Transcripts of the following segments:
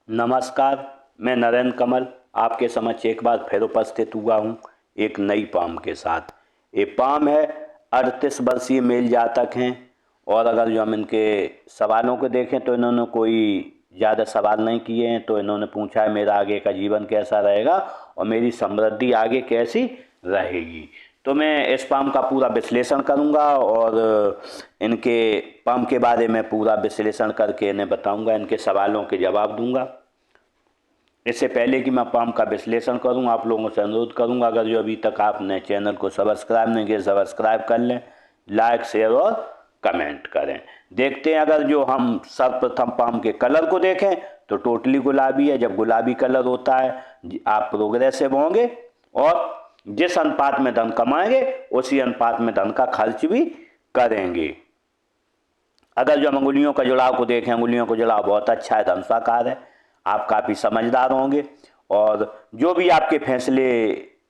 नमस्कार। मैं नरेंद्र कमल आपके समक्ष एक बार फिर उपस्थित हुआ हूँ एक नई पाम के साथ। ये पाम है 38 वर्षीय मेल जातक हैं। और अगर जो हम इनके सवालों को देखें तो इन्होंने कोई ज़्यादा सवाल नहीं किए हैं। तो इन्होंने पूछा है मेरा आगे का जीवन कैसा रहेगा और मेरी समृद्धि आगे कैसी रहेगी। तो मैं इस पाम का पूरा विश्लेषण करूंगा और इनके पाम के बारे में पूरा विश्लेषण करके इन्हें बताऊंगा, इनके सवालों के जवाब दूंगा। इससे पहले कि मैं पाम का विश्लेषण करूं, आप लोगों से अनुरोध करूंगा, अगर जो अभी तक आपने चैनल को सब्सक्राइब नहीं किया, सब्सक्राइब कर लें, लाइक शेयर और कमेंट करें। देखते हैं, अगर जो हम सर्वप्रथम पाम के कलर को देखें तो टोटली गुलाबी है। जब गुलाबी कलर होता है आप प्रोग्रेसिव होंगे और जिस अनुपात में धन कमाएंगे उसी अनुपात में धन का खर्च भी करेंगे। अगर जो हम अंगुलियों का जुड़ाव को देखें, अंगुलियों का जुड़ाव बहुत अच्छा है, धनुषाकार है। आप काफ़ी समझदार होंगे और जो भी आपके फैसले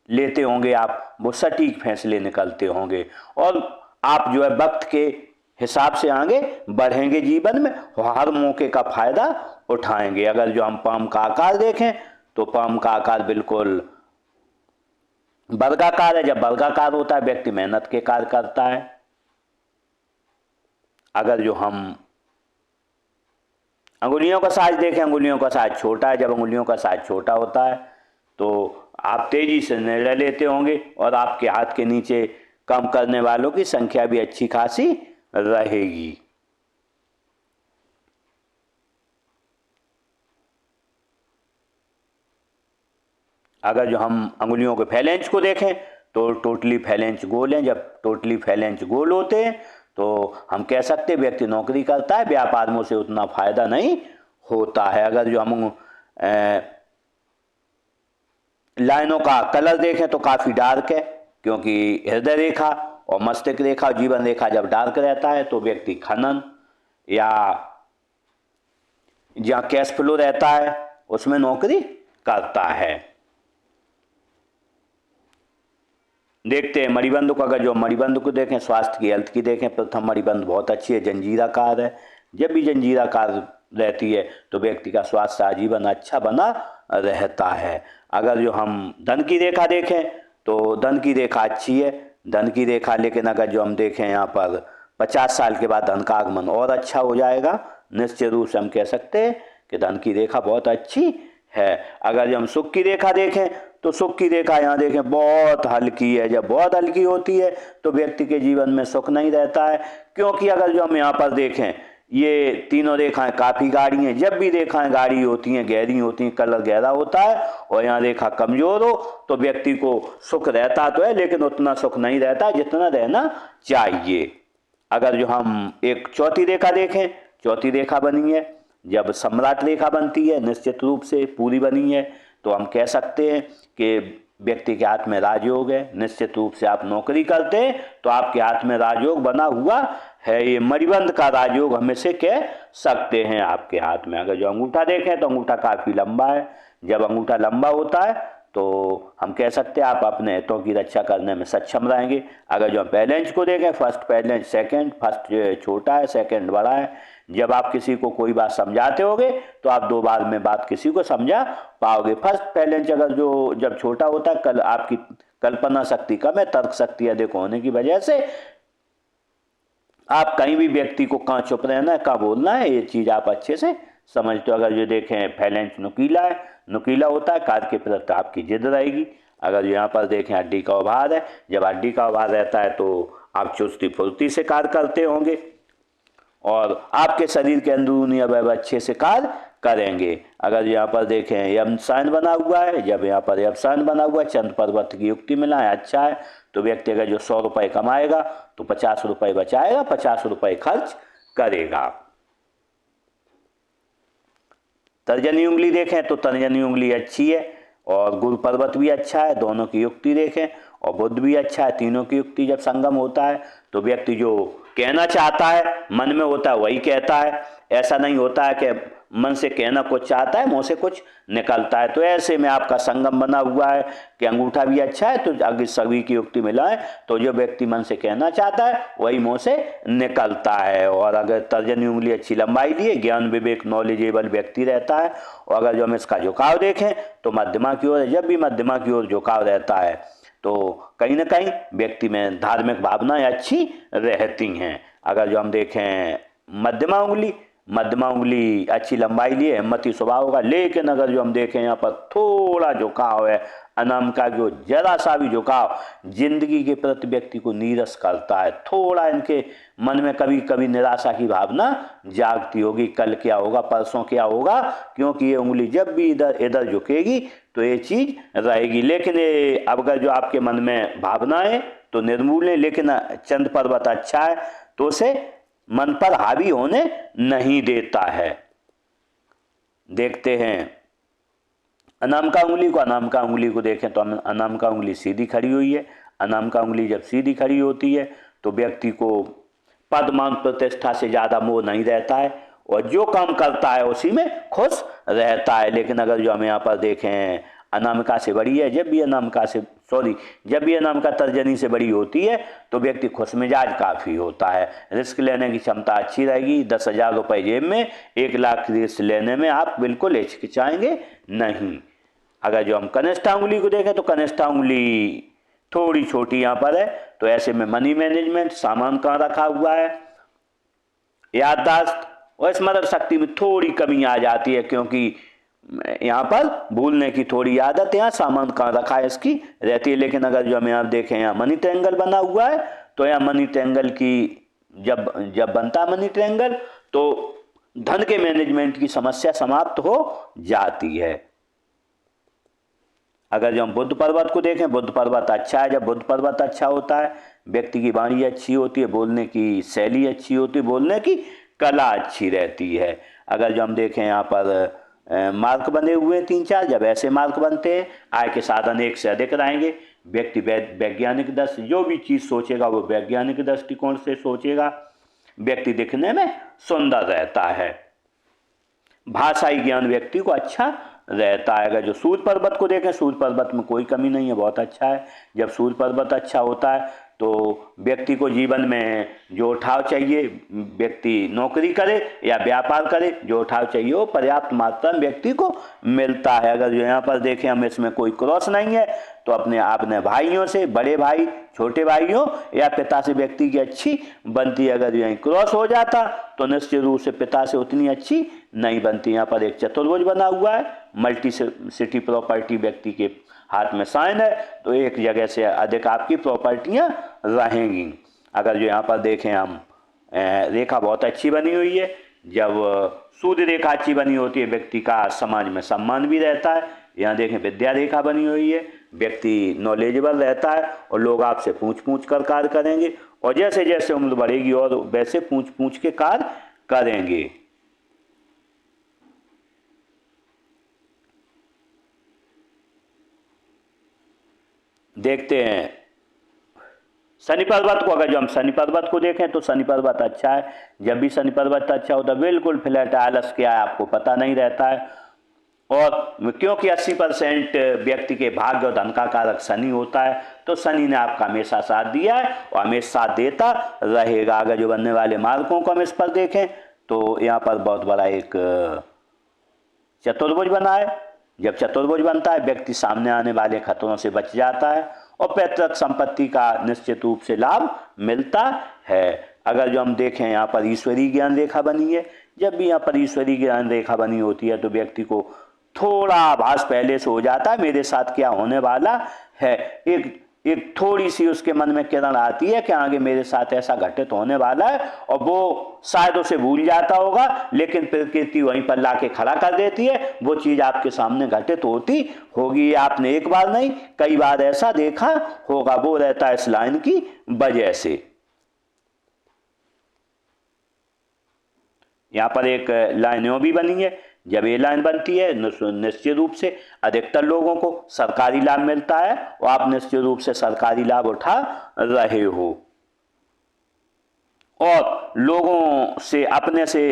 लेते होंगे आप वो सटीक फैसले निकलते होंगे और आप जो है वक्त के हिसाब से आगे बढ़ेंगे जीवन में और हर मौके का फायदा उठाएंगे। अगर जो हम पाम का आकार देखें तो पाम का आकार बिल्कुल वर्गाकार है। जब वर्गाकार होता है व्यक्ति मेहनत के कार्य करता है। अगर जो हम अंगुलियों का साइज देखें, अंगुलियों का साइज छोटा है। जब अंगुलियों का साइज छोटा होता है तो आप तेजी से निर्णय लेते होंगे और आपके हाथ के नीचे काम करने वालों की संख्या भी अच्छी खासी रहेगी। अगर जो हम अंगुलियों के फैलेंज को देखें तो टोटली फैलेंज गोल हैं। जब टोटली फैलेंज गोल होते हैं तो हम कह सकते हैं व्यक्ति नौकरी करता है, व्यापार में उसे उतना फायदा नहीं होता है। अगर जो हम लाइनों का कलर देखें तो काफ़ी डार्क है, क्योंकि हृदय रेखा और मस्तिष्क रेखा और जीवन रेखा जब डार्क रहता है तो व्यक्ति खनन या जहाँ कैश फ्लो रहता है उसमें नौकरी करता है। देखते हैं मणिबंध को। अगर जो मणिबंध को देखें, स्वास्थ्य की हेल्थ की देखें, प्रथम मणिबंध बहुत अच्छी है, जंजीराकार है। जब भी जंजीराकार रहती है तो व्यक्ति का स्वास्थ्य आजीवन अच्छा बना रहता है। अगर जो हम धन की रेखा देखें तो धन की रेखा अच्छी है, धन की रेखा, लेकिन अगर जो हम देखें यहाँ पर 50 साल के बाद धन का आगमन और अच्छा हो जाएगा। निश्चित रूप से हम कह सकते हैं कि धन की रेखा बहुत अच्छी है। अगर जो हम सुख की रेखा देखें तो सुख की रेखा यहाँ देखें बहुत हल्की है। जब बहुत हल्की होती है तो व्यक्ति के जीवन में सुख नहीं रहता है, क्योंकि अगर जो हम यहाँ पर देखें ये तीनों रेखाएं काफ़ी गाढ़ी हैं। जब भी रेखाएं गाढ़ी होती हैं, गहरी होती हैं, कलर गहरा होता है और यहाँ रेखा कमज़ोर हो तो व्यक्ति को सुख रहता तो है लेकिन उतना सुख नहीं रहता जितना रहना चाहिए। अगर जो हम एक चौथी रेखा देखें, चौथी रेखा बनी है, जब सम्राट रेखा बनती है निश्चित रूप से पूरी बनी है तो हम कह सकते हैं कि व्यक्ति के हाथ में राजयोग है। निश्चित रूप से आप नौकरी करते हैं तो आपके हाथ में राजयोग बना हुआ है। ये मणिबंध का राजयोग हम इसे कह सकते हैं आपके हाथ में। अगर जो अंगूठा देखें तो अंगूठा काफ़ी लंबा है। जब अंगूठा लंबा होता है तो हम कह सकते हैं आप अपने हितों की रक्षा करने में सक्षम रहेंगे। अगर जो हम पैलेंज को देखें, फर्स्ट पैलेंज सेकंड, फर्स्ट छोटा है, सेकंड बड़ा है। जब आप किसी को कोई बात समझाते होगे तो आप 2 बार में बात किसी को समझा पाओगे। फर्स्ट पैलेंज अगर जो जब छोटा होता है, कल आपकी कल्पना शक्ति कम है, तर्क शक्ति अधिक होने की वजह से आप कहीं भी व्यक्ति को कहाँ चुप रहना है, कहाँ बोलना है, ये चीज़ आप अच्छे से समझते हो। अगर जो देखें फैलेंज नुकीला है, नुकीला होता है, कार्य के प्रति आपकी जिद रहेगी। अगर यहाँ पर देखें हड्डी का उभार है, जब हड्डी का उभार रहता है तो आप चुस्ती फुर्ती से कार्य करते होंगे और आपके शरीर के अंदरूनी अवयव अच्छे से कार्य करेंगे। अगर यहाँ पर देखें यम साइन बना हुआ है, जब यहाँ पर यम साइन बना हुआ है, चंद्र पर्वत की युक्ति मिला है, अच्छा है, तो व्यक्ति अगर जो 100 रुपये कमाएगा तो 50 रुपये बचाएगा, 50 रुपये खर्च करेगा। तर्जनी उंगली देखें तो तर्जनी उंगली अच्छी है और गुरु पर्वत भी अच्छा है, दोनों की युक्ति देखें, और बुध भी अच्छा है। तीनों की युक्ति जब संगम होता है तो व्यक्ति जो कहना चाहता है मन में होता है वही कहता है। ऐसा नहीं होता है कि मन से कहना कुछ चाहता है, मुंह से कुछ निकलता है। तो ऐसे में आपका संगम बना हुआ है कि अंगूठा भी अच्छा है, तो अगर सभी की युक्ति मिलाए तो जो व्यक्ति मन से कहना चाहता है वही मुंह से निकलता है। और अगर तर्जनी उंगली अच्छी लंबाई लिए ज्ञान विवेक नॉलेजेबल व्यक्ति रहता है। और अगर जो हम इसका झुकाव देखें तो मध्यमा की ओर, जब भी मध्यमा की ओर झुकाव रहता है तो कहीं ना कहीं व्यक्ति में धार्मिक भावनाएं अच्छी रहती हैं। अगर जो हम देखें मध्यमा उंगली अच्छी लंबाई लिए हिम्मती स्वभाव होगा। लेकिन अगर जो हम देखें यहाँ पर थोड़ा झुकाव है अनाम का, जो जरा सा भी झुकाव जिंदगी के प्रति व्यक्ति को नीरस करता है। थोड़ा इनके मन में कभी कभी निराशा की भावना जागती होगी, कल क्या होगा, परसों क्या होगा, क्योंकि ये उंगली जब भी इधर इधर झुकेगी तो ये चीज रहेगी। लेकिन ये अगर जो आपके मन में भावना है तो निर्मूल है। लेकिन चंद पर्वत अच्छा है तो उसे मन पर हावी होने नहीं देता है। देखते हैं अनामिका उंगली को देखें तो अनामिका उंगली सीधी खड़ी हुई है। अनामिका उंगली जब सीधी खड़ी होती है तो व्यक्ति को पद मान प्रतिष्ठा से ज्यादा मोह नहीं रहता है और जो काम करता है उसी में खुश रहता है। लेकिन अगर जो हम यहाँ पर देखें अनामिका से बड़ी है, जब भी अनामिका तर्जनी से बड़ी होती है तो व्यक्ति खुश मिजाज काफ़ी होता है। रिस्क लेने की क्षमता अच्छी रहेगी। 10,000 रुपये जेब में 1 लाख रिस्क लेने में आप बिल्कुल हिचकिचाएंगे नहीं। अगर जो हम कनिष्ठा उंगली को देखें तो कनिष्ठा उंगली थोड़ी छोटी यहाँ पर है, तो ऐसे में मनी मैनेजमेंट, सामान कहाँ रखा हुआ है, याददाश्त और स्मरण शक्ति में थोड़ी कमी आ जाती है, क्योंकि यहाँ पर भूलने की थोड़ी आदत यहाँ सामान कहाँ रखा है इसकी रहती है। लेकिन अगर जो हम यहाँ देखें यहाँ मनी ट्रायंगल बना हुआ है तो यहाँ मनी ट्रायंगल की जब बनता है मनी ट्रायंगल तो धन के मैनेजमेंट की समस्या समाप्त हो जाती है। अगर जो हम बुद्ध पर्वत को देखें, बुद्ध पर्वत अच्छा है। जब बुद्ध पर्वत अच्छा होता है व्यक्ति की वाणी अच्छी होती है, बोलने की शैली अच्छी होती है, बोलने की कला अच्छी रहती है। अगर जो हम देखें यहाँ पर मार्क बने हुए हैं 3-4, जब ऐसे मार्क बनते हैं आय के साधन एक से अधिक रहेंगे। व्यक्ति वैज्ञानिक दृष्टि जो भी चीज़ सोचेगा वो वैज्ञानिक दृष्टिकोण से सोचेगा। व्यक्ति दिखने में सुंदर रहता है। भाषाई ज्ञान व्यक्ति को अच्छा रहता है। अगर जो सूर्य पर्वत को देखें, सूर्य पर्वत में कोई कमी नहीं है, बहुत अच्छा है। जब सूर्य पर्वत अच्छा होता है तो व्यक्ति को जीवन में जो उठाव चाहिए, व्यक्ति नौकरी करे या व्यापार करे, जो उठाव चाहिए वो पर्याप्त मात्रा में व्यक्ति को मिलता है। अगर जो यहाँ पर देखें हम इसमें कोई क्रॉस नहीं है तो अपने भाइयों से, बड़े भाई छोटे भाइयों या पिता से व्यक्ति की अच्छी बनती है। अगर यहीं क्रॉस हो जाता तो निश्चित रूप से पिता से उतनी अच्छी नहीं बनती। यहाँ पर एक चतुर्भुज बना हुआ है, मल्टी सिटी प्रॉपर्टी व्यक्ति के हाथ में साइन है तो एक जगह से अधिक आपकी प्रॉपर्टियां रहेंगी। अगर जो यहाँ पर देखें हम रेखा बहुत अच्छी बनी हुई है। जब सूर्य रेखा अच्छी बनी होती है व्यक्ति का समाज में सम्मान भी रहता है। यहाँ देखें विद्या रेखा बनी हुई है, व्यक्ति नॉलेजेबल रहता है और लोग आपसे पूछ कर कार्य करेंगे और जैसे जैसे उम्र बढ़ेगी और वैसे पूछ के कार्य करेंगे। देखते हैं शनि पर्वत को। अगर जो हम शनि पर्वत को देखें तो शनि पर्वत अच्छा है। जब भी शनि पर्वत अच्छा होता है बिल्कुल फ्लैट, आलस क्या है आपको पता नहीं रहता है। और क्योंकि 80% व्यक्ति के भाग्य और धन का कारक शनि होता है तो शनि ने आपका हमेशा साथ दिया है और हमेशा साथ देता रहेगा। अगर जो बनने वाले मार्कों को हम इस पर देखें तो यहाँ पर बहुत बड़ा एक चतुर्भुज बना है। जब चतुर्भुज बनता है व्यक्ति सामने आने वाले खतरों से बच जाता है और पैतृक संपत्ति का निश्चित रूप से लाभ मिलता है। अगर जो हम देखें यहाँ पर ईश्वरीय ज्ञान रेखा बनी है। जब भी यहाँ पर ईश्वरीय ज्ञान रेखा बनी होती है तो व्यक्ति को थोड़ा आभास पहले से हो जाता है मेरे साथ क्या होने वाला है। एक थोड़ी सी उसके मन में किरण आती है कि आगे मेरे साथ ऐसा घटित होने वाला है और वो शायद उसे भूल जाता होगा, लेकिन प्रकृति वहीं पर लाके खड़ा कर देती है। वो चीज आपके सामने घटित होती होगी। आपने एक बार नहीं कई बार ऐसा देखा होगा। वो रहता है इस लाइन की वजह से। यहाँ पर एक लाइन यूं भी बनी है। जब ये लाइन बनती है निश्चित रूप से अधिकतर लोगों को सरकारी लाभ मिलता है और आप निश्चित रूप से सरकारी लाभ उठा रहे हो और लोगों से अपने से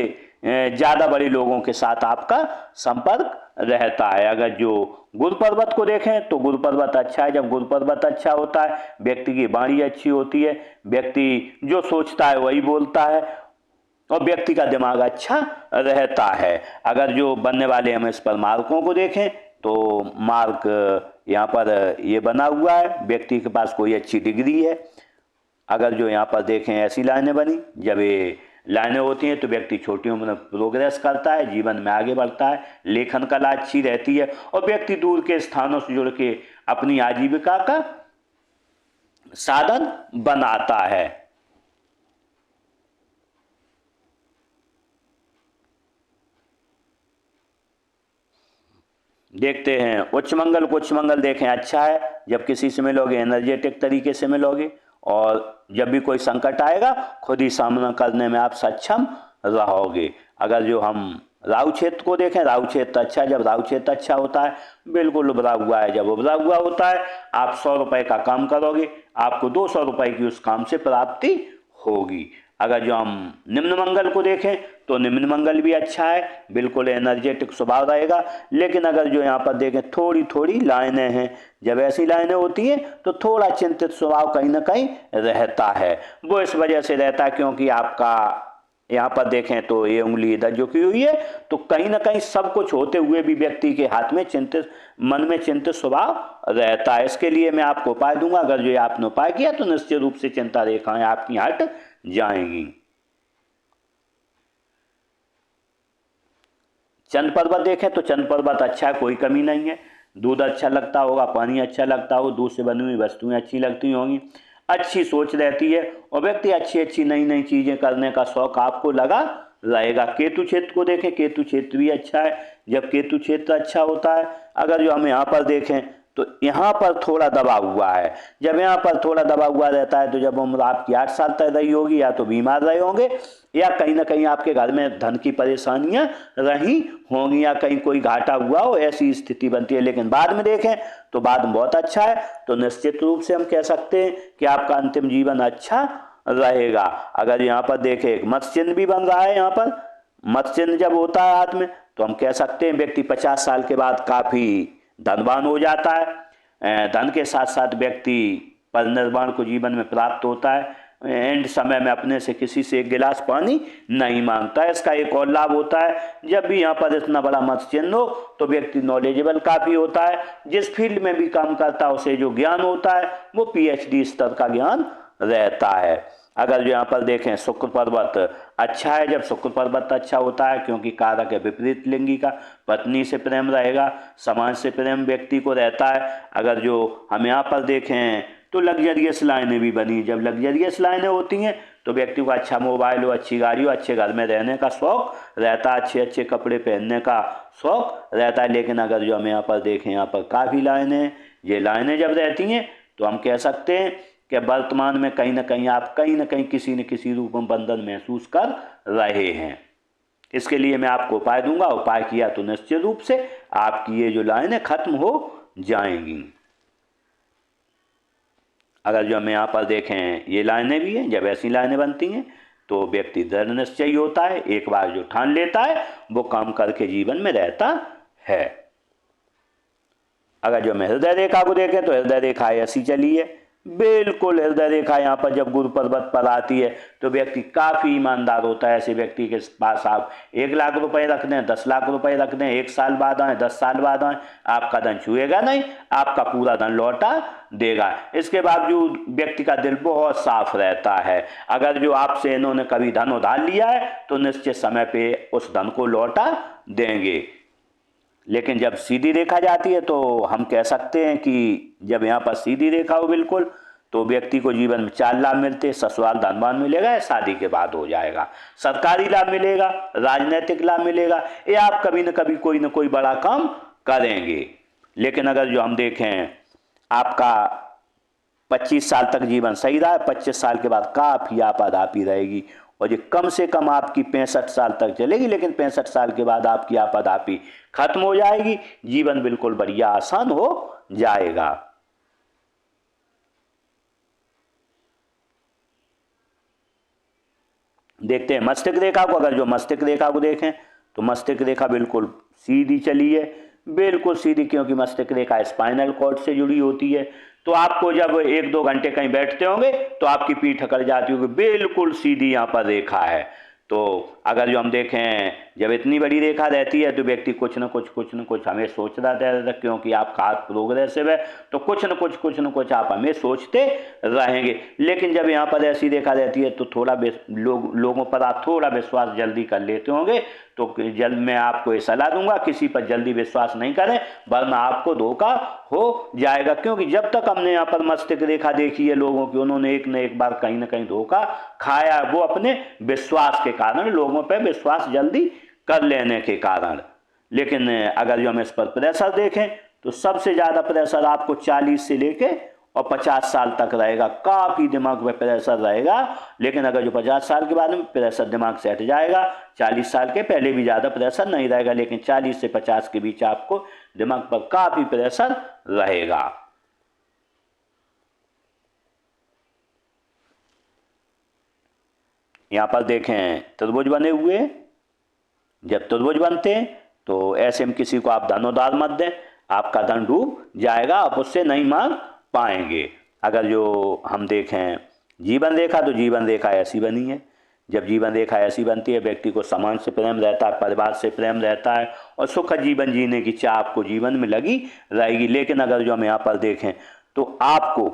ज़्यादा बड़े लोगों के साथ आपका संपर्क रहता है। अगर जो गुरु पर्वत को देखें तो गुरु पर्वत अच्छा है। जब गुरु पर्वत अच्छा होता है, व्यक्ति की वाणी अच्छी होती है, व्यक्ति जो सोचता है वही बोलता है और व्यक्ति का दिमाग अच्छा रहता है। अगर जो बनने वाले हम इस पर मार्कों को देखें तो मार्क यहाँ पर ये बना हुआ है, व्यक्ति के पास कोई अच्छी डिग्री है। अगर जो यहाँ पर देखें ऐसी लाइनें बनी, जब ये लाइनें होती हैं तो व्यक्ति छोटी उम्र में प्रोग्रेस करता है, जीवन में आगे बढ़ता है, लेखन कला अच्छी रहती है और व्यक्ति दूर के स्थानों से जुड़ के अपनी आजीविका का साधन बनाता है। देखते हैं उच्च मंगल को। उच्च मंगल देखें अच्छा है, जब किसी से मिलोगे एनर्जेटिक तरीके से मिलोगे और जब भी कोई संकट आएगा खुद ही सामना करने में आप सक्षम रहोगे। अगर जो हम राहु क्षेत्र को देखें, राहु क्षेत्र अच्छा है। जब राहु क्षेत्र अच्छा होता है बिल्कुल उभरा हुआ है, जब उभरा हुआ होता है आप 100 रुपये का काम करोगे, आपको 200 रुपये की उस काम से प्राप्ति होगी। अगर जो हम निम्न मंगल को देखें तो निम्न मंगल भी अच्छा है, बिल्कुल एनर्जेटिक स्वभाव रहेगा। लेकिन अगर जो यहाँ पर देखें थोड़ी थोड़ी लाइनें हैं, जब ऐसी लाइनें होती हैं तो थोड़ा चिंतित स्वभाव कहीं ना कहीं रहता है। वो इस वजह से रहता है क्योंकि आपका यहाँ पर देखें तो ये उंगली इधर झुकी हुई है, तो कहीं ना कहीं सब कुछ होते हुए भी व्यक्ति के हाथ में चिंतित, मन में चिंतित स्वभाव रहता है। इसके लिए मैं आपको उपाय दूंगा, अगर जो आपने उपाय किया तो निश्चित रूप से चिंता रेखाएं आपकी हट जाएंगी। चंद पर्वत देखें तो चंद पर्वत अच्छा है, कोई कमी नहीं है। दूध अच्छा लगता होगा, पानी अच्छा लगता हो, दूध से बनी हुई वस्तुएं अच्छी लगती होंगी, अच्छी सोच रहती है और व्यक्ति अच्छी अच्छी नई नई चीजें करने का शौक आपको लगा रहेगा। केतु क्षेत्र को देखें, केतु क्षेत्र भी अच्छा है। जब केतु क्षेत्र अच्छा होता है, अगर जो हम यहाँ पर देखें तो यहाँ पर थोड़ा दबा हुआ है। जब यहाँ पर थोड़ा दबा हुआ रहता है तो जब उम्र आपकी 8 साल तक रही होगी या तो बीमार रहे होंगे या कहीं ना कहीं आपके घर में धन की परेशानियां रही होंगी या कहीं कोई घाटा हुआ हो, ऐसी स्थिति बनती है। लेकिन बाद में देखें तो बाद में बहुत अच्छा है, तो निश्चित रूप से हम कह सकते हैं कि आपका अंतिम जीवन अच्छा रहेगा। अगर यहाँ पर देखें एक मत्स्य चिन्ह भी बन रहा है, यहाँ पर मत्स्य चिन्ह जब होता है हाथ में तो हम कह सकते हैं व्यक्ति 50 साल के बाद काफी धनवान हो जाता है। धन के साथ साथ व्यक्ति परिनिर्वाण को जीवन में प्राप्त होता है। एंड समय में अपने से किसी से एक गिलास पानी नहीं मांगता है। इसका एक और लाभ होता है, जब भी यहाँ पर इतना बड़ा मत्स्य चिन्ह हो तो व्यक्ति नॉलेजेबल काफ़ी होता है। जिस फील्ड में भी काम करता है उसे जो ज्ञान होता है वो PhD स्तर का ज्ञान रहता है। अगर जो यहाँ पर देखें शुक्र पर्वत अच्छा है। जब शुक्र पर्वत अच्छा होता है क्योंकि कारक है विपरीत लिंगी का, पत्नी से प्रेम रहेगा, समाज से प्रेम व्यक्ति को रहता है। अगर जो हम यहाँ पर देखें तो लग्जरियस लाइनें भी बनी। जब लग्जरियस लाइनें होती हैं तो व्यक्ति को अच्छा मोबाइल हो, अच्छी गाड़ी हो, अच्छे घर में रहने का शौक रहता है, अच्छे अच्छे कपड़े पहनने का शौक रहता है। लेकिन अगर जो हम यहाँ पर देखें, यहाँ पर काफ़ी लाइनें, ये लाइनें जब रहती हैं तो हम कह सकते हैं कि वर्तमान में कहीं ना कहीं आप कहीं ना कहीं किसी न किसी रूप में बंधन महसूस कर रहे हैं। इसके लिए मैं आपको उपाय दूंगा, उपाय किया तो निश्चित रूप से आपकी ये जो लाइनें खत्म हो जाएंगी। अगर जो हम यहाँ पर देखें ये लाइनें भी हैं, जब ऐसी लाइनें बनती हैं तो व्यक्ति दृढ़ निश्चयी होता है, एक बार जो ठान लेता है वो काम करके जीवन में रहता है। अगर जो हम हृदय रेखा को देखें तो हृदय रेखा ऐसी चली है, बिल्कुल हृदय रेखा यहाँ पर जब गुरु पर्वत पर आती है तो व्यक्ति काफ़ी ईमानदार होता है। ऐसे व्यक्ति के पास आप 1 लाख रुपए रख दें, 10 लाख रुपए रख दें, 1 साल बाद आए, 10 साल बाद आए, आपका धन छुएगा नहीं, आपका पूरा धन लौटा देगा। इसके बावजूद व्यक्ति का दिल बहुत साफ रहता है। अगर जो आपसे इन्होंने कभी धन उधार लिया है तो निश्चित समय पे उस धन को लौटा देंगे। लेकिन जब सीधी रेखा जाती है तो हम कह सकते हैं कि जब यहाँ पर सीधी रेखा हो बिल्कुल तो व्यक्ति को जीवन में 4 लाभ मिलते हैं। ससुराल धनवान मिलेगा या शादी के बाद हो जाएगा, सरकारी लाभ मिलेगा, राजनीतिक लाभ मिलेगा, या आप कभी न कभी कोई न कोई बड़ा काम करेंगे। लेकिन अगर जो हम देखें आपका 25 साल तक जीवन सही रहा है, 25 साल के बाद काफ़ी आपाधापी रहेगी और ये कम से कम आपकी 65 साल तक चलेगी। लेकिन 65 साल के बाद आपकी आपाधापी खत्म हो जाएगी, जीवन बिल्कुल बढ़िया आसान हो जाएगा। देखते हैं मस्तिष्क रेखा को। अगर जो मस्तिष्क रेखा को देखें तो मस्तिष्क रेखा बिल्कुल सीधी चली है, बिल्कुल सीधी, क्योंकि मस्तिष्क रेखा स्पाइनल कॉर्ड से जुड़ी होती है। तो आपको जब 1-2 घंटे कहीं बैठते होंगे तो आपकी पीठ अकड़ जाती होगी, बिल्कुल सीधी यहाँ पर रेखा है। तो अगर जो हम देखें जब इतनी बड़ी रेखा रहती है तो व्यक्ति कुछ न कुछ हमें सोचता रहता है, क्योंकि आपका हाथ प्रोग्रेसिव है तो कुछ न कुछ आप हमें सोचते रहेंगे। लेकिन जब यहाँ पर ऐसी रेखा रहती है तो थोड़ा लोगों पर आप थोड़ा विश्वास जल्दी कर लेते होंगे। तो जल्द मैं आपको ये सलाह दूंगा, किसी पर जल्दी विश्वास नहीं करें, वरना आपको धोखा हो जाएगा। क्योंकि जब तक हमने यहाँ पर मस्तिष्क रेखा देखी है लोगों की, उन्होंने एक न एक बार कहीं ना कहीं धोखा खाया, वो अपने विश्वास के कारण, लोगों पर विश्वास जल्दी कर लेने के कारण। लेकिन अगर जो हम इस पर प्रेशर देखें तो सबसे ज़्यादा प्रेशर आपको 40 से लेके और 50 साल तक रहेगा, काफ़ी दिमाग में प्रेशर रहेगा। लेकिन अगर जो 50 साल के बाद में प्रेशर दिमाग से हट जाएगा, 40 साल के पहले भी ज़्यादा प्रेशर नहीं रहेगा, लेकिन 40 से 50 के बीच आपको दिमाग पर काफ़ी प्रेशर रहेगा। यहाँ पर देखें त्रिभुज बने हुए, जब त्रिभुज बनते हैं तो ऐसे में किसी को आप धन उधार मत दें, आपका धन डूब जाएगा, आप उससे नहीं मांग पाएंगे। अगर जो हम देखें जीवन रेखा, तो जीवन रेखा ऐसी बनी है। जब जीवन रेखा ऐसी बनती है, व्यक्ति को समाज से प्रेम रहता है, परिवार से प्रेम रहता है और सुख जीवन जीने की चाह आपको जीवन में लगी रहेगी। लेकिन अगर जो हम यहाँ पर देखें तो आपको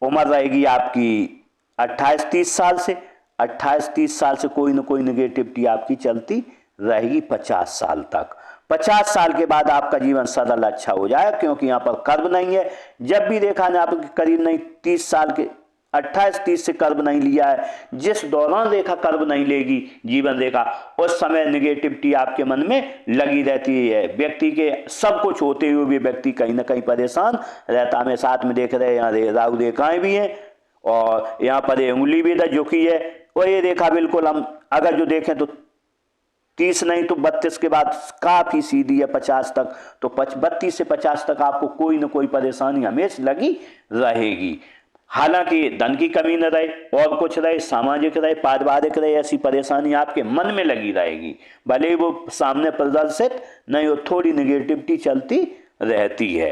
उम्र रहेगी आपकी 28-30 साल से, 28-30 साल से कोई ना कोई नेगेटिविटी आपकी चलती रहेगी 50 साल तक। 50 साल के बाद आपका जीवन सरल अच्छा हो जाए, क्योंकि यहाँ पर कर्व नहीं है। जब भी देखा ना आपके करीब नहीं 30 साल के 28-30 से कर्व नहीं लिया है, जिस दौरान रेखा कर्व नहीं लेगी जीवन रेखा, उस समय नेगेटिविटी आपके मन में लगी रहती है। व्यक्ति के सब कुछ होते हुए भी व्यक्ति कहीं ना कहीं परेशान रहता। हमें साथ में देख रहे हैं यहाँ राहु रेखाएं भी हैं और यहाँ पर ये उंगली भी झुकी है, और ये रेखा बिल्कुल हम अगर जो देखें तो 30 नहीं तो 32 के बाद काफी सीधी है 50 तक। तो 32 से 50 तक आपको कोई ना कोई परेशानी हमेशा लगी रहेगी। हालांकि धन की कमी न रहे और कुछ रहे, सामाजिक रहे, पारिवारिक रहे, ऐसी परेशानी आपके मन में लगी रहेगी, भले ही वो सामने प्रदर्शित नहीं हो, थोड़ी नेगेटिविटी चलती रहती है।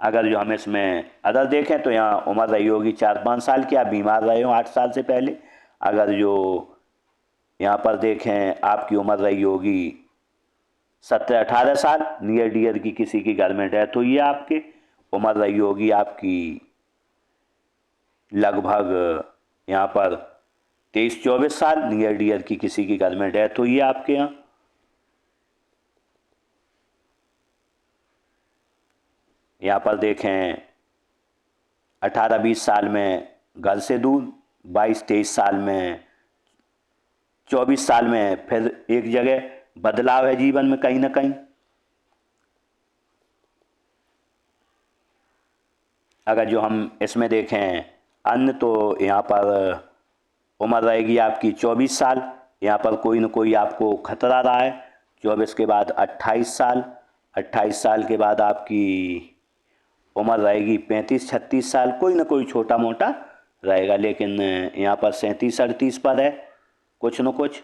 अगर जो हम इसमें अदर देखें तो यहाँ उम्र रही होगी 4-5 साल की, आप बीमार रहे हो 8 साल से पहले। अगर जो यहाँ पर देखें आपकी उम्र रही होगी 17-18 साल, नियर डियर की किसी की घर में डेथ हुई है, आपके उम्र रही होगी आपकी लगभग यहाँ पर 23-24 साल, नियर डियर की किसी की घर में डेथ हुई है आपके यहाँ। यहाँ पर देखें 18-20 साल में घर से दूर, 22-23 साल में, 24 साल में फिर एक जगह बदलाव है जीवन में कहीं ना कहीं। अगर जो हम इसमें देखें अन्य तो यहाँ पर उम्र रहेगी आपकी 24 साल, यहाँ पर कोई ना कोई आपको खतरा रहा है। 24 के बाद 28 साल, 28 साल के बाद आपकी उम्र रहेगी 35-36 साल, कोई ना कोई छोटा मोटा रहेगा। लेकिन यहाँ पर 37-38 पर है कुछ न कुछ।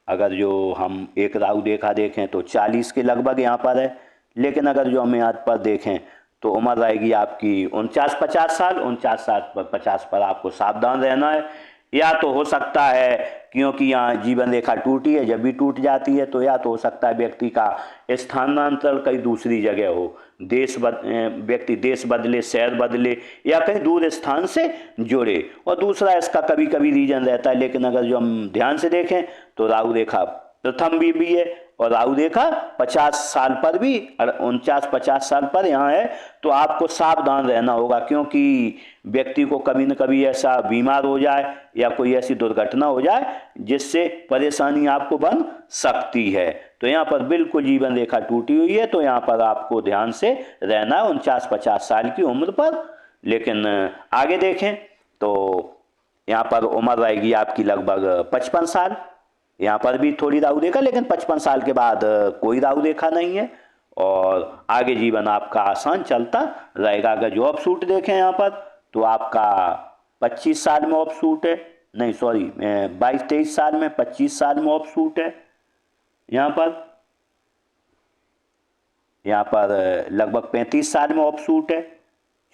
अगर जो हम एक राहु देखा देखें तो 40 के लगभग यहाँ पर है। लेकिन अगर जो हम यहाँ पर देखें तो उम्र रहेगी आपकी 49-50 साल, 49-50 पर आपको सावधान रहना है। या तो हो सकता है क्योंकि यहाँ जीवन रेखा टूटी है, जब भी टूट जाती है तो या तो हो सकता है व्यक्ति का स्थानांतरण कहीं दूसरी जगह हो, व्यक्ति देश बदले, शहर बदले या कहीं दूर स्थान से जुड़े। और दूसरा इसका कभी कभी रीजन रहता है। लेकिन अगर जो हम ध्यान से देखें तो राहु रेखा प्रथम भी है और राहु रेखा 50 साल पर भी, 49-50 साल पर यहाँ है। तो आपको सावधान रहना होगा, क्योंकि व्यक्ति को कभी न कभी ऐसा बीमार हो जाए या कोई ऐसी दुर्घटना हो जाए जिससे परेशानी आपको बन सकती है। तो यहाँ पर बिल्कुल जीवन रेखा टूटी हुई है, तो यहाँ पर आपको ध्यान से रहना है 49-50 साल की उम्र पर। लेकिन आगे देखें तो यहाँ पर उम्र रहेगी आपकी लगभग 55 साल, यहाँ पर भी थोड़ी राहु रेखा, लेकिन 55 साल के बाद कोई राहु रेखा नहीं है और आगे जीवन आपका आसान चलता रहेगा। अगर जॉब सूट देखें यहाँ पर तो आपका 25 साल में ऑफ सूट है, नहीं सॉरी 22-23 साल में, 25 साल में ऑफ सूट है। यहाँ पर लगभग 35 साल में ऑफ सूट है,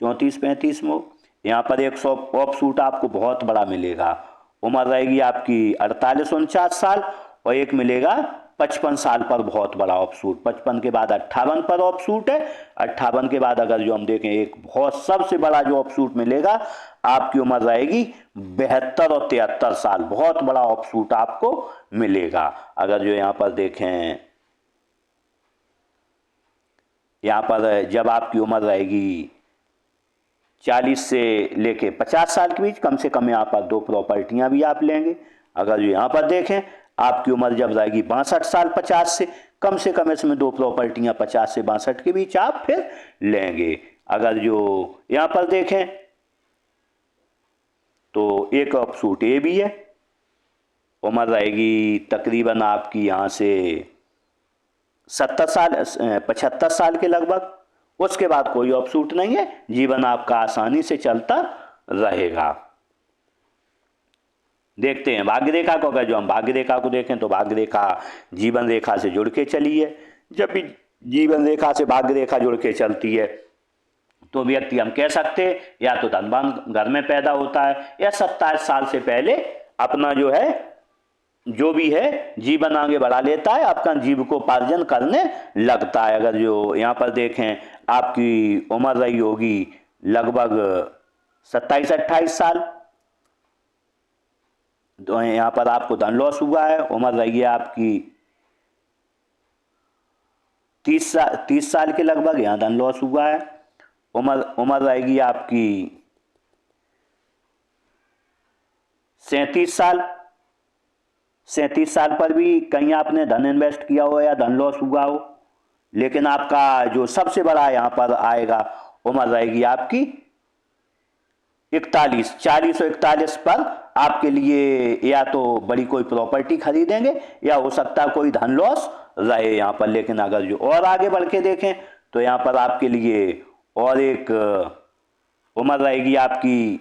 34-35 में। यहाँ पर 100 ऑफ सूट आपको बहुत बड़ा मिलेगा। उम्र रहेगी आपकी 48-49 साल, और एक मिलेगा 55 साल पर बहुत बड़ा ऑफ सूट। 55 के बाद 58 पर ऑफ सूट है। 58 के बाद अगर जो हम देखें एक बहुत सबसे बड़ा जो ऑफ सूट मिलेगा, आपकी उम्र रहेगी 72 और 73 साल, बहुत बड़ा ऑफ सूट आपको मिलेगा। अगर जो यहाँ पर देखें, यहाँ पर जब आपकी उम्र रहेगी 40 से लेके 50 साल के बीच, कम से कम यहाँ पर 2 प्रॉपर्टियां भी आप लेंगे। अगर जो यहाँ पर देखें, आपकी उम्र जब रहेगी 62 साल 50 से कम इसमें 2 प्रॉपर्टियां 50 से 62 के बीच आप फिर लेंगे। अगर जो यहाँ पर देखें तो एक ऑफ सूट ये भी है, उम्र रहेगी तकरीबन आपकी यहाँ से 75 साल के लगभग। उसके बाद कोई ऑफ सूट नहीं है, जीवन आपका आसानी से चलता रहेगा। देखते हैं भाग्य रेखा को। अगर जो हम भाग्य रेखा को देखें तो भाग्य रेखा जीवन रेखा से जुड़ के चली है। जब भी जीवन रेखा से भाग्य रेखा जुड़ के चलती है तो व्यक्ति हम कह सकते हैं या तो धनवान घर में पैदा होता है, या 27 साल से पहले अपना जो है जो भी है जीवन आगे बढ़ा लेता है, अपना जीविकोपार्जन करने लगता है। अगर जो यहाँ पर देखें, आपकी उम्र रही होगी लगभग 27-28 साल, तो यहाँ पर आपको धन लॉस हुआ है। उम्र रही है आपकी 30 साल के लगभग, यहाँ धन लॉस हुआ है। उम्र रहेगी आपकी 37 साल पर भी कहीं आपने धन इन्वेस्ट किया हो या धन लॉस हुआ हो। लेकिन आपका जो सबसे बड़ा यहाँ पर आएगा, उम्र रहेगी आपकी 40 और 41 पर आपके लिए या तो बड़ी कोई प्रॉपर्टी खरीदेंगे, या हो सकता है कोई धन लॉस रहे यहाँ पर। लेकिन अगर जो और आगे बढ़ के देखें तो यहाँ पर आपके लिए और एक उम्र रहेगी आपकी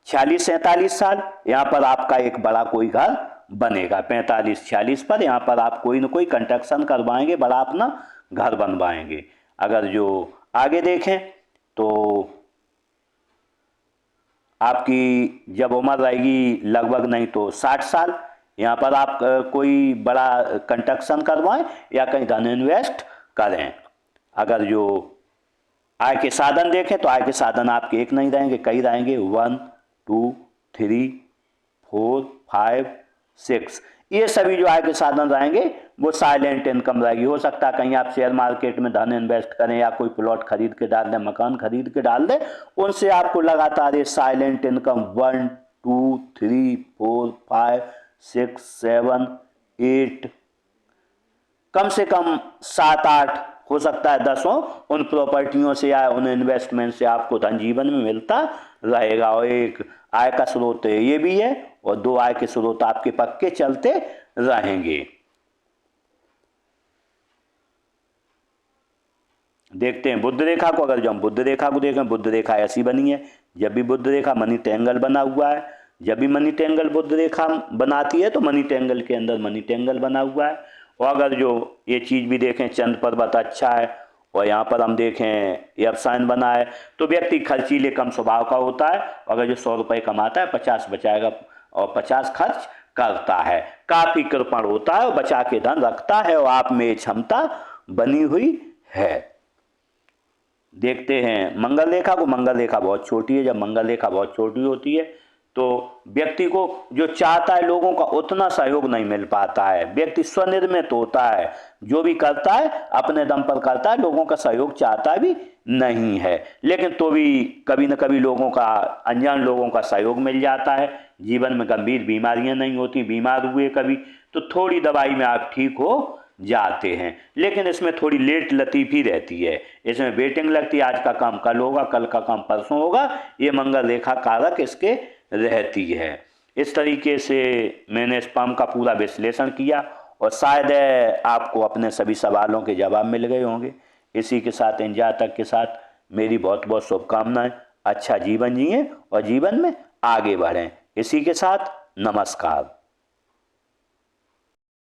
46-47 साल। यहाँ पर आपका एक बड़ा कोई घर बनेगा। 45-46 पर यहाँ पर आप कोई न कोई कंस्ट्रक्शन करवाएंगे, बड़ा अपना घर बनवाएंगे। अगर जो आगे देखें तो आपकी जब उम्र रहेगी लगभग नहीं तो 60 साल, यहाँ पर आप कोई बड़ा कंस्ट्रक्शन करवाएं या कहीं धन इन्वेस्ट करें। अगर जो आय के साधन देखें तो आय के साधन आपके एक नहीं रहेंगे, कई रहेंगे। 1 2 3 4 5 6, ये सभी जो आय के साधन रहेंगे वो साइलेंट इनकम रहेगी। हो सकता है कहीं आप शेयर मार्केट में धन इन्वेस्ट करें, या कोई प्लॉट खरीद के डाल दें, मकान खरीद के डाल दें, उनसे आपको लगातार ये साइलेंट इनकम 1 2 3 4 5 6 7 8, कम से कम 7-8, हो सकता है 10 उन प्रॉपर्टियों से या उन इन्वेस्टमेंट से आपको धन जीवन में मिलता रहेगा। और एक आय का स्रोत ये भी है, और 2 आय के स्रोत आपके पक्के चलते रहेंगे। देखते हैं बुध रेखा को। अगर जो हम बुध रेखा को देखें, बुध रेखा ऐसी बनी है, जब भी बुध रेखा मनी टेंगल बना हुआ है, जब भी मनी टेंगल बुध रेखा बनाती है तो मनी टेंगल के अंदर मनी टेंगल बना हुआ है। और अगर जो ये चीज़ भी देखें, चंद्र पर्वत अच्छा है, और यहाँ पर हम देखें यप साइन बना है, तो व्यक्ति खर्चीले कम स्वभाव का होता है। अगर जो 100 रुपये कमाता है 50 बचाएगा और 50 खर्च करता है। काफ़ी कृपण होता है और बचा के धन रखता है, और आप में क्षमता बनी हुई है। देखते हैं मंगल रेखा को। मंगल रेखा बहुत छोटी है। जब मंगल रेखा बहुत छोटी होती है तो व्यक्ति को जो चाहता है लोगों का उतना सहयोग नहीं मिल पाता है। व्यक्ति स्वनिर्मित होता है, जो भी करता है अपने दम पर करता है, लोगों का सहयोग चाहता भी नहीं है। लेकिन तो भी कभी न कभी लोगों का, अनजान लोगों का सहयोग मिल जाता है। जीवन में गंभीर बीमारियां नहीं होती, बीमार हुए कभी तो थोड़ी दवाई में आप ठीक हो जाते हैं। लेकिन इसमें थोड़ी लेट लतीफ़ी रहती है, इसमें वेटिंग लगती है। आज का काम कल होगा, कल का काम परसों होगा, ये मंगल रेखा कारक इसके रहती है। इस तरीके से मैंने इस पाम का पूरा विश्लेषण किया, और शायद आपको अपने सभी सवालों के जवाब मिल गए होंगे। इसी के साथ इन जातक के साथ मेरी बहुत बहुत शुभकामनाएं। अच्छा जीवन जिएं और जीवन में आगे बढ़ें। इसी के साथ नमस्कार।